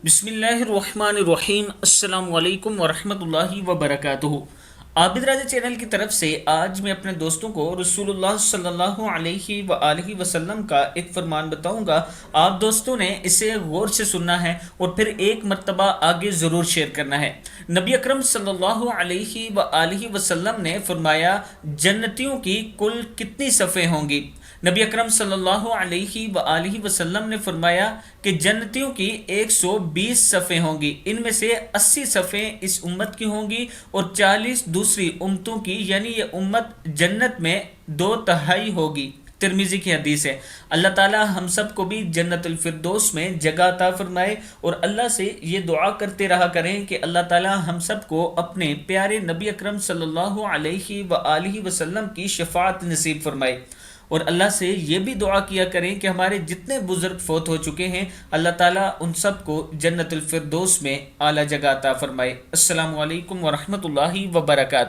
بسم اللہ الرحمن الرحیم، السلام علیکم ورحمۃ اللہ وبرکاتہ۔ عابد راجہ چینل کی طرف سے آج میں اپنے دوستوں کو رسول اللہ صلی اللہ علیہ وآلہ وسلم کا ایک فرمان بتاؤں گا۔ آپ دوستوں نے اسے غور سے سننا ہے اور پھر ایک مرتبہ آگے ضرور شیئر کرنا ہے۔ نبی اکرم صلی اللہ علیہ وآلہ وسلم نے فرمایا، جنتیوں کی کل کتنی صفیں ہوں گی؟ نبی اکرم صلی اللہ علیہ وآلہ وسلم نے فرمایا کہ جنتیوں کی 120 صفیں ہوں گی، ان میں سے 80 صفیں اس امت کی ہوں گی اور 40 دوسری امتوں کی، یعنی یہ امت جنت میں 2/3 ہوگی۔ ترمذی کی حدیث ہے۔ اللہ تعالی ہم سب کو بھی جنت الفردوس میں جگہ عطا فرمائے، اور اللہ سے یہ دعا کرتے رہا کریں کہ اللہ تعالی ہم سب کو اپنے پیارے نبی اکرم صلی اللہ علیہ وآلہ وسلم کی شفاعت نصیب فرمائے، اور اللہ سے یہ بھی دعا کیا کریں کہ ہمارے جتنے بزرگ فوت ہو چکے ہیں اللہ تعالیٰ ان سب کو جنت الفردوس میں اعلیٰ جگہ عطا فرمائے۔ السلام علیکم ورحمۃ اللہ وبرکاتہ۔